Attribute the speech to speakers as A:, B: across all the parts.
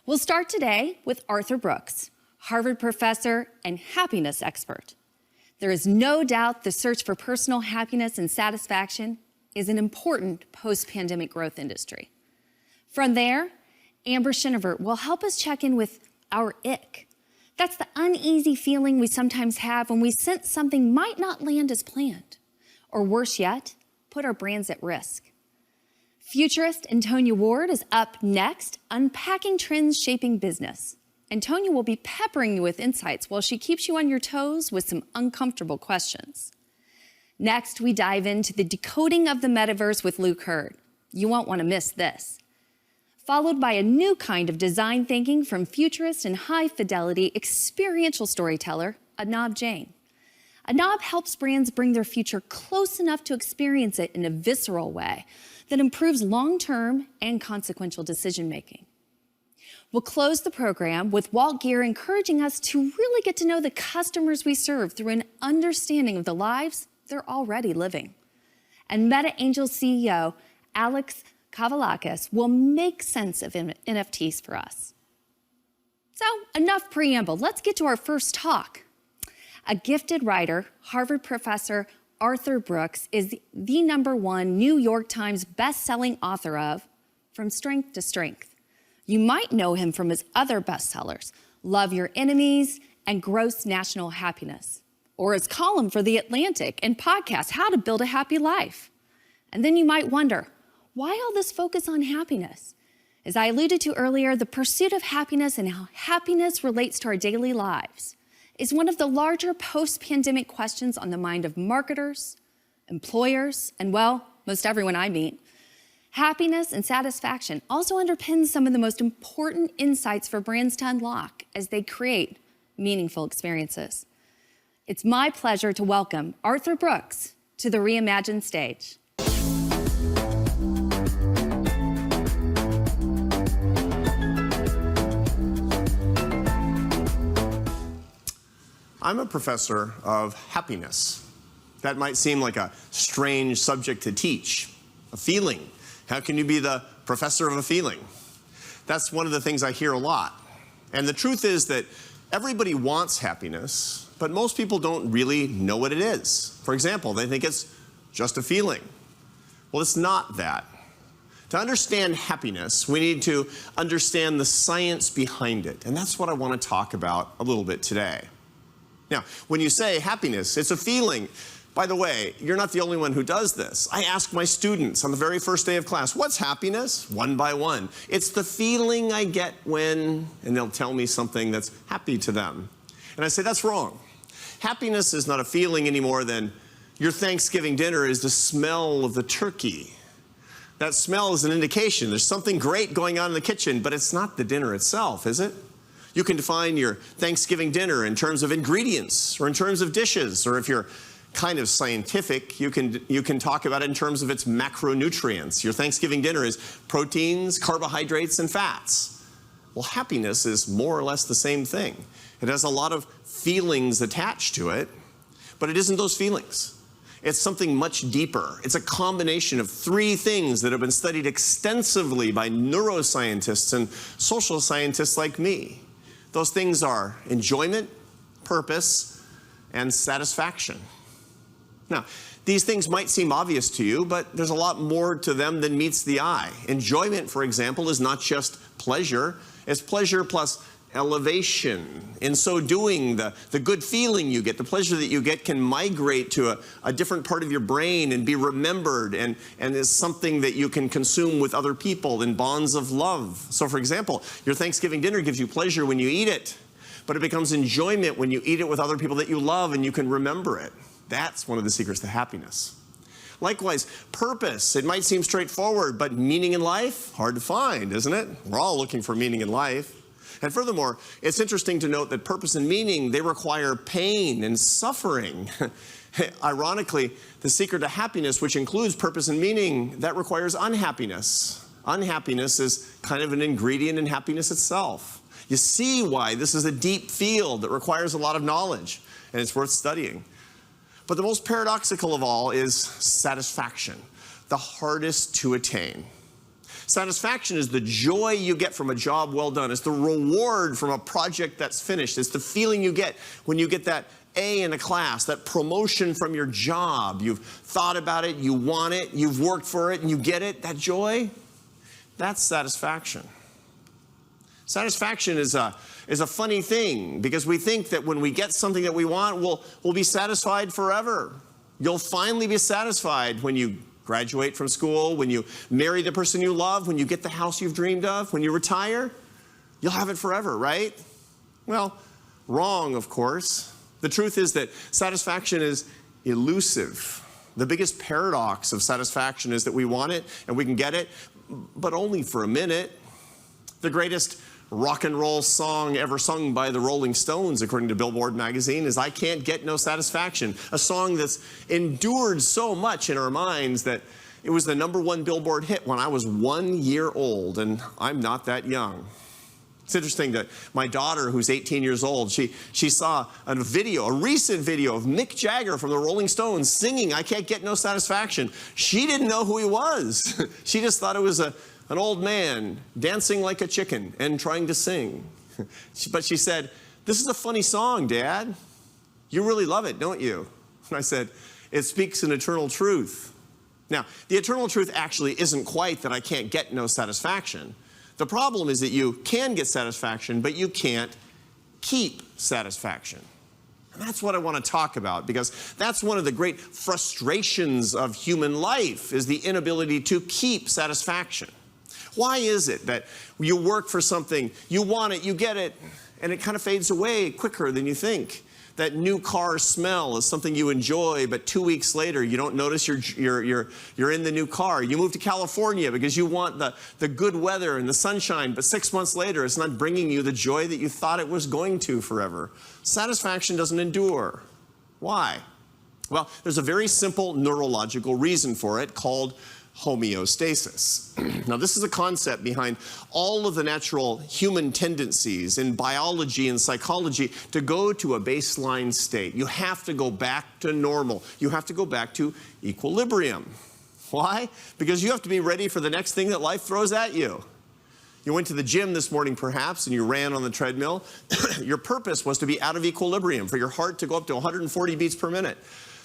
A: We'll start today with Arthur Brooks, Harvard professor and happiness expert. There is no doubt the search for personal happiness and satisfaction is an important post-pandemic growth industry. From there, Amber Shinivert will help us check in with our ick. That's the uneasy feeling we sometimes have when we sense something might not land as planned, or worse yet, put our brands at risk. Futurist Antonia Ward is up next, unpacking trends shaping business. Antonia will be peppering you with insights while she keeps you on your toes with some uncomfortable questions. Next, we dive into the decoding of the metaverse with Luke Hurd. You won't want to miss this. Followed by a new kind of design thinking from futurist and high-fidelity experiential storyteller, Anab Jain. Anab helps brands bring their future close enough to experience it in a visceral way that improves long-term and consequential decision-making. We'll close the program with Walt Geer encouraging us to really get to know the customers we serve through an understanding of the lives they're already living. And Meta Angel CEO Alex Kavalakis will make sense of NFTs for us. So, enough preamble. Let's get to our first talk. A gifted writer, Harvard professor Arthur Brooks is the #1 New York Times best-selling author of From Strength to Strength. You might know him from his other bestsellers, Love Your Enemies and Gross National Happiness, or his column for The Atlantic and podcast, How to Build a Happy Life. And then you might wonder, why all this focus on happiness? As I alluded to earlier, the pursuit of happiness and how happiness relates to our daily lives is one of the larger post-pandemic questions on the mind of marketers, employers, and, well, most everyone I meet. Happiness and satisfaction also underpins some of the most important insights for brands to unlock as they create meaningful experiences. It's my pleasure to welcome Arthur Brooks to the Reimagine stage.
B: I'm a professor of happiness. That might seem like a strange subject to teach, a feeling. How can you be the professor of a feeling? That's one of the things I hear a lot. And the truth is that everybody wants happiness, but most people don't really know what it is. For example, they think it's just a feeling. Well, it's not that. To understand happiness, we need to understand the science behind it. And that's what I want to talk about a little bit today. Now, when you say happiness, it's a feeling. By the way, you're not the only one who does this. I ask my students on the very first day of class, what's happiness? One by one. It's the feeling I get when, and they'll tell me something that's happy to them. And I say, that's wrong. Happiness is not a feeling any more than your Thanksgiving dinner is the smell of the turkey. That smell is an indication there's something great going on in the kitchen, but it's not the dinner itself, is it? You can define your Thanksgiving dinner in terms of ingredients or in terms of dishes, or if you're kind of scientific, you can talk about it in terms of its macronutrients. Your Thanksgiving dinner is proteins, carbohydrates, and fats. Well, happiness is more or less the same thing. It has a lot of feelings attached to it, but it isn't those feelings. It's something much deeper. It's a combination of 3 things that have been studied extensively by neuroscientists and social scientists like me. Those things are enjoyment, purpose, and satisfaction. Now, these things might seem obvious to you, but there's a lot more to them than meets the eye. Enjoyment, for example, is not just pleasure. It's pleasure plus elevation. In so doing, the good feeling you get, the pleasure that you get can migrate to a different part of your brain and be remembered and is something that you can consume with other people in bonds of love. So for example, your Thanksgiving dinner gives you pleasure when you eat it, but it becomes enjoyment when you eat it with other people that you love and you can remember it. That's one of the secrets to happiness. Likewise, purpose. It might seem straightforward, but meaning in life? Hard to find, isn't it? We're all looking for meaning in life. And furthermore, it's interesting to note that purpose and meaning, they require pain and suffering. Ironically, the secret to happiness, which includes purpose and meaning, that requires unhappiness. Unhappiness is kind of an ingredient in happiness itself. You see why this is a deep field that requires a lot of knowledge, and it's worth studying. But the most paradoxical of all is satisfaction, the hardest to attain. Satisfaction is the joy you get from a job well done. It's the reward from a project that's finished. It's the feeling you get when you get that A in a class, that promotion from your job. You've thought about it, you want it, you've worked for it, and you get it. That joy, that's satisfaction. Satisfaction is a funny thing because we think that when we get something that we want, we'll be satisfied forever. You'll finally be satisfied when you graduate from school, when you marry the person you love, when you get the house you've dreamed of, when you retire. You'll have it forever, right? Well, wrong, of course. The truth is that satisfaction is elusive. The biggest paradox of satisfaction is that we want it and we can get it, but only for a minute. The greatest rock and roll song ever sung by the Rolling Stones, according to Billboard magazine, is I Can't Get No Satisfaction, a song that's endured so much in our minds that it was the #1 Billboard hit when I was 1 year old, and I'm not that young. It's interesting that my daughter, who's 18 years old, she saw a recent video of Mick Jagger from the Rolling Stones singing I Can't Get No Satisfaction. She didn't know who he was. She just thought it was an old man dancing like a chicken and trying to sing. But she said, "This is a funny song, Dad. You really love it, don't you?" And I said, "It speaks an eternal truth." Now, the eternal truth actually isn't quite that I can't get no satisfaction. The problem is that you can get satisfaction, but you can't keep satisfaction. And that's what I want to talk about, because that's one of the great frustrations of human life, is the inability to keep satisfaction. Why is it that you work for something, you want it, you get it, and it kind of fades away quicker than you think? That new car smell is something you enjoy, but 2 weeks later you don't notice you're in the new car. You move to California because you want the good weather and the sunshine, but 6 months later it's not bringing you the joy that you thought it was going to forever. Satisfaction doesn't endure. Why? Well, there's a very simple neurological reason for it called homeostasis. Now, this is a concept behind all of the natural human tendencies in biology and psychology to go to a baseline state. You have to go back to normal. You have to go back to equilibrium. Why? Because you have to be ready for the next thing that life throws at you. You went to the gym this morning, perhaps, and you ran on the treadmill. Your purpose was to be out of equilibrium, for your heart to go up to 140 beats per minute.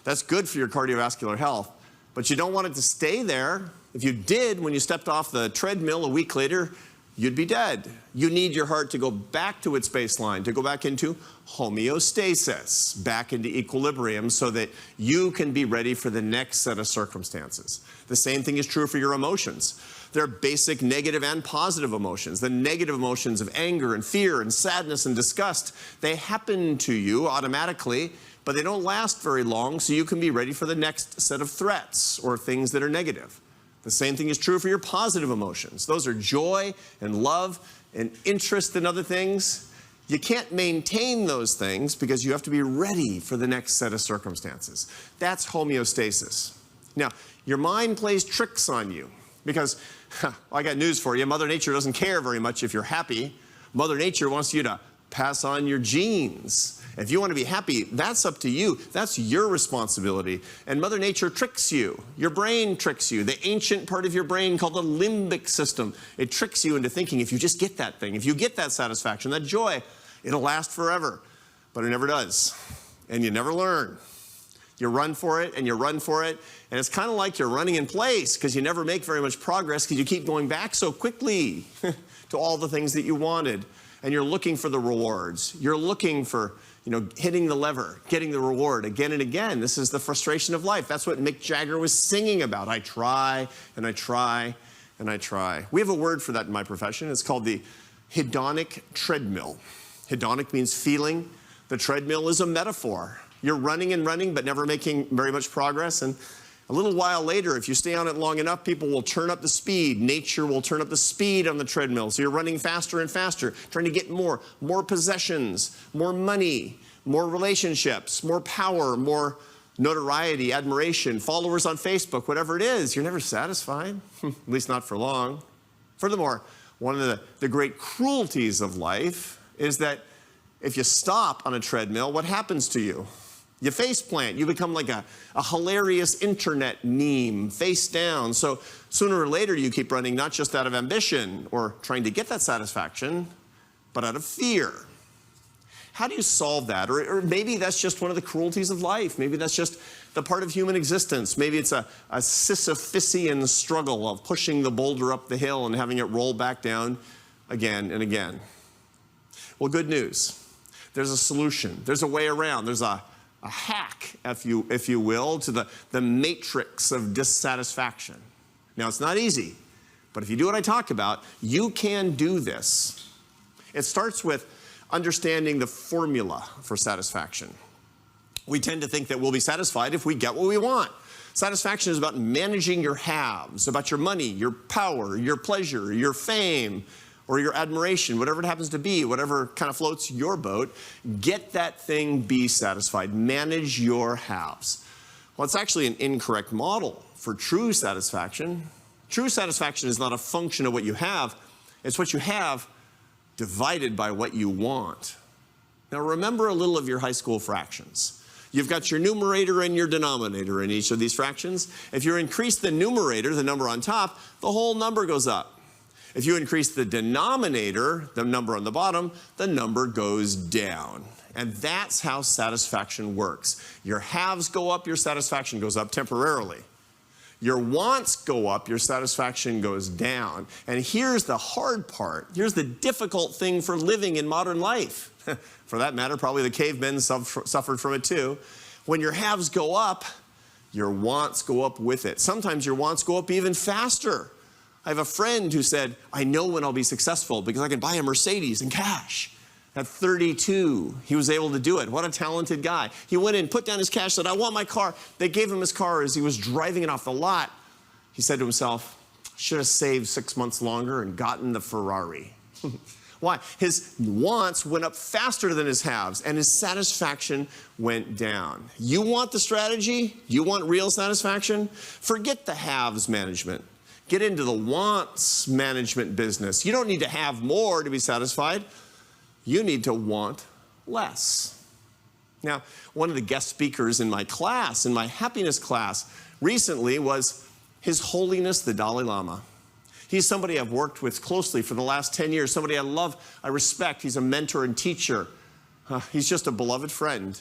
B: That's good for your cardiovascular health. But you don't want it to stay there. If you did, when you stepped off the treadmill a week later, you'd be dead. You need your heart to go back to its baseline, to go back into homeostasis, back into equilibrium, so that you can be ready for the next set of circumstances. The same thing is true for your emotions. There are basic negative and positive emotions. The negative emotions of anger and fear and sadness and disgust, they happen to you automatically, but they don't last very long, so you can be ready for the next set of threats or things that are negative. The same thing is true for your positive emotions. Those are joy and love and interest in other things. You can't maintain those things because you have to be ready for the next set of circumstances. That's homeostasis. Now, your mind plays tricks on you because, well, I got news for you. Mother Nature doesn't care very much if you're happy. Mother Nature wants you to pass on your genes. If you want to be happy, that's up to you. That's your responsibility. And Mother Nature tricks you. Your brain tricks you. The ancient part of your brain called the limbic system. It tricks you into thinking if you just get that thing, if you get that satisfaction, that joy, it'll last forever. But it never does. And you never learn. You run for it and you run for it. And it's kind of like you're running in place because you never make very much progress because you keep going back so quickly to all the things that you wanted. And you're looking for the rewards. You're looking for, hitting the lever, getting the reward again and again. This is the frustration of life. That's what Mick Jagger was singing about. I try and I try and I try. We have a word for that in my profession. It's called the hedonic treadmill. Hedonic means feeling. The treadmill is a metaphor. You're running and running, but never making very much progress. And a little while later, if you stay on it long enough, people will turn up the speed. Nature will turn up the speed on the treadmill. So you're running faster and faster, trying to get more possessions, more money, more relationships, more power, more notoriety, admiration, followers on Facebook, whatever it is. You're never satisfied, at least not for long. Furthermore, one of the great cruelties of life is that if you stop on a treadmill, what happens to you? You face plant, you become like a hilarious internet meme, face down. So sooner or later you keep running not just out of ambition or trying to get that satisfaction, but out of fear. How do you solve that? Or maybe that's just one of the cruelties of life. Maybe that's just the part of human existence. Maybe it's a Sisyphusian struggle of pushing the boulder up the hill and having it roll back down again and again. Well, good news. There's a solution. There's a way around. There's a hack, if you will, to the matrix of dissatisfaction. Now, it's not easy, but if you do what I talked about, you can do this. It starts with understanding the formula for satisfaction. We tend to think that we'll be satisfied if we get what we want. Satisfaction is about managing your haves, about your money, your power, your pleasure, your fame, or your admiration, whatever it happens to be, whatever kind of floats your boat. Get that thing, be satisfied. Manage your haves. Well, it's actually an incorrect model for true satisfaction. True satisfaction is not a function of what you have. It's what you have divided by what you want. Now remember a little of your high school fractions. You've got your numerator and your denominator in each of these fractions. If you increase the numerator, the number on top, the whole number goes up. If you increase the denominator, the number on the bottom, the number goes down. And that's how satisfaction works. Your haves go up, your satisfaction goes up temporarily. Your wants go up, your satisfaction goes down. And here's the hard part. Here's the difficult thing for living in modern life. For that matter, probably the cavemen suffered from it too. When your haves go up, your wants go up with it. Sometimes your wants go up even faster. I have a friend who said, I know when I'll be successful because I can buy a Mercedes in cash. At 32, he was able to do it. What a talented guy. He went in, put down his cash, said, I want my car. They gave him his car as he was driving it off the lot. He said to himself, should have saved 6 months longer and gotten the Ferrari. Why? His wants went up faster than his haves, and his satisfaction went down. You want the strategy? You want real satisfaction? Forget the haves management. Get into the wants management business. You don't need to have more to be satisfied. You need to want less. Now, one of the guest speakers in my class, in my happiness class, recently was His Holiness the Dalai Lama. He's somebody I've worked with closely for the last 10 years, somebody I love, I respect. He's a mentor and teacher. He's just a beloved friend.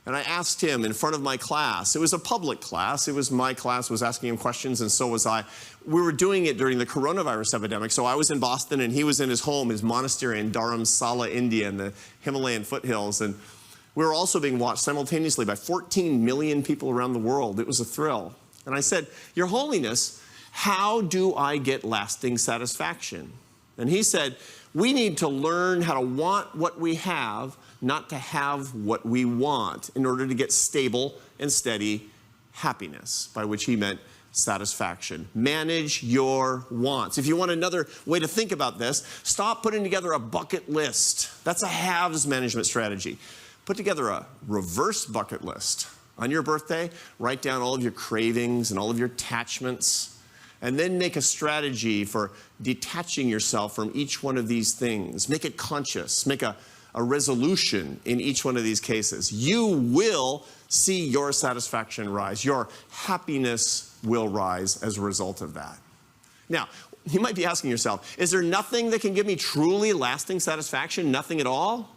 B: And I asked him in front of my class. It was a public class. It was my class, was asking him questions, and so was I. We were doing it during the coronavirus epidemic, so I was in Boston, and he was in his home, his monastery in Dharamsala, India, in the Himalayan foothills. And we were also being watched simultaneously by 14 million people around the world. It was a thrill. And I said, Your Holiness, how do I get lasting satisfaction? And he said, we need to learn how to want what we have, not to have what we want, in order to get stable and steady happiness, by which he meant satisfaction. Manage your wants. If you want another way to think about this, stop putting together a bucket list. That's a haves management strategy. Put together a reverse bucket list. On your birthday, write down all of your cravings and all of your attachments, and then make a strategy for detaching yourself from each one of these things. Make it conscious. Make a resolution in each one of these cases. You will see your satisfaction rise. Your happiness will rise as a result of that. Now, you might be asking yourself, is there nothing that can give me truly lasting satisfaction? Nothing at all?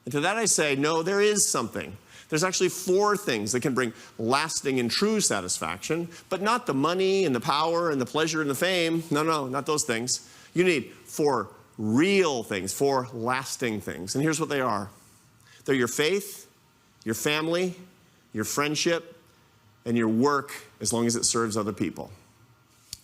B: And to that I say, no, there is something. There's actually 4 things that can bring lasting and true satisfaction, but not the money and the power and the pleasure and the fame. No, not those things. You need 4 real things, 4 lasting things. And here's what they are. They're your faith, your family, your friendship, and your work, as long as it serves other people.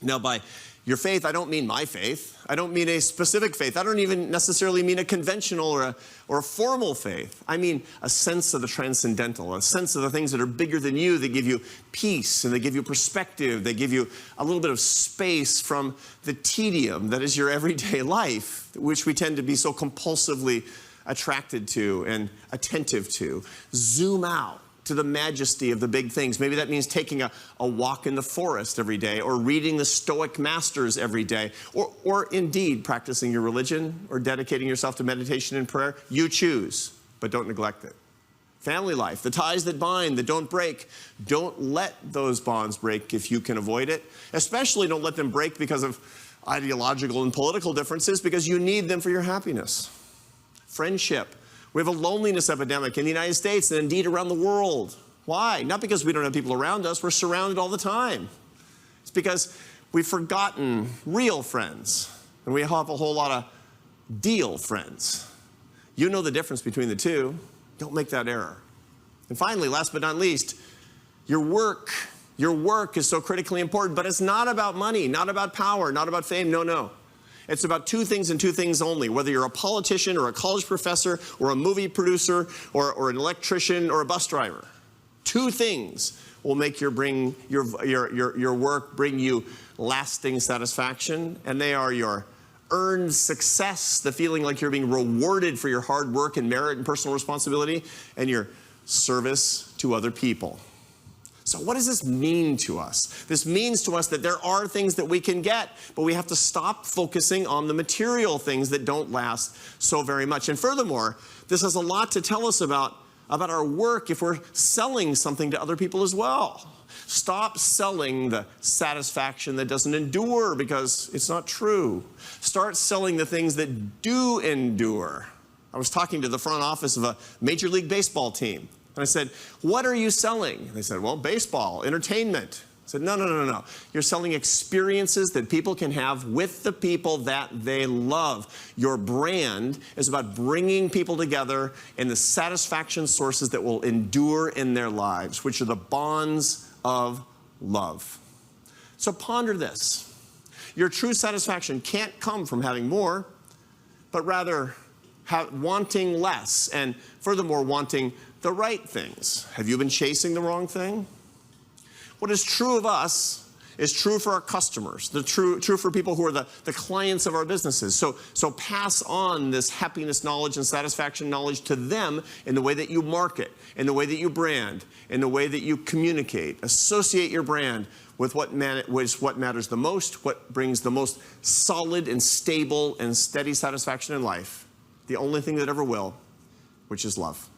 B: Now, by your faith, I don't mean my faith. I don't mean a specific faith. I don't even necessarily mean a conventional or a formal faith. I mean a sense of the transcendental, a sense of the things that are bigger than you, that give you peace, and they give you perspective. They give you a little bit of space from the tedium that is your everyday life, which we tend to be so compulsively attracted to and attentive to. Zoom out to the majesty of the big things. Maybe that means taking a walk in the forest every day, or reading the Stoic masters every day, or indeed practicing your religion or dedicating yourself to meditation and prayer. You choose, but don't neglect it. family life, the ties that bind, that don't break. Don't let those bonds break if you can avoid it. Especially don't let them break because of ideological and political differences, because you need them for your happiness. Friendship. We have a loneliness epidemic in the United States and indeed around the world. Why? Not because we don't have people around us. We're surrounded all the time. It's because we've forgotten real friends, and we have a whole lot of deal friends. You know the difference between the two. Don't make that error. And finally, last but not least, your work. Your work is so critically important, but it's not about money, not about power, not about fame. No, no. It's about two things and two things only. Whether you're a politician or a college professor or a movie producer or an electrician or a bus driver. Two things will make your work bring you lasting satisfaction, and they are your earned success, the feeling like you're being rewarded for your hard work and merit and personal responsibility, and your service to other people. So what does this mean to us? This means to us that there are things that we can get, but we have to stop focusing on the material things that don't last so very much. And furthermore, this has a lot to tell us about our work if we're selling something to other people as well. Stop selling the satisfaction that doesn't endure, because it's not true. Start selling the things that do endure. I was talking to the front office of a Major League Baseball team, and I said, "What are you selling?" And they said, "Well, baseball, entertainment." I said, No. You're selling experiences that people can have with the people that they love. Your brand is about bringing people together and the satisfaction sources that will endure in their lives, which are the bonds of love. So ponder this. Your true satisfaction can't come from having more, but rather wanting less, and furthermore, wanting the right things. Have you been chasing the wrong thing? What is true of us is true for our customers, true for people who are the clients of our businesses. So pass on this happiness knowledge and satisfaction knowledge to them in the way that you market, in the way that you brand, in the way that you communicate. Associate your brand with what matters the most, what brings the most solid and stable and steady satisfaction in life, the only thing that ever will, which is love.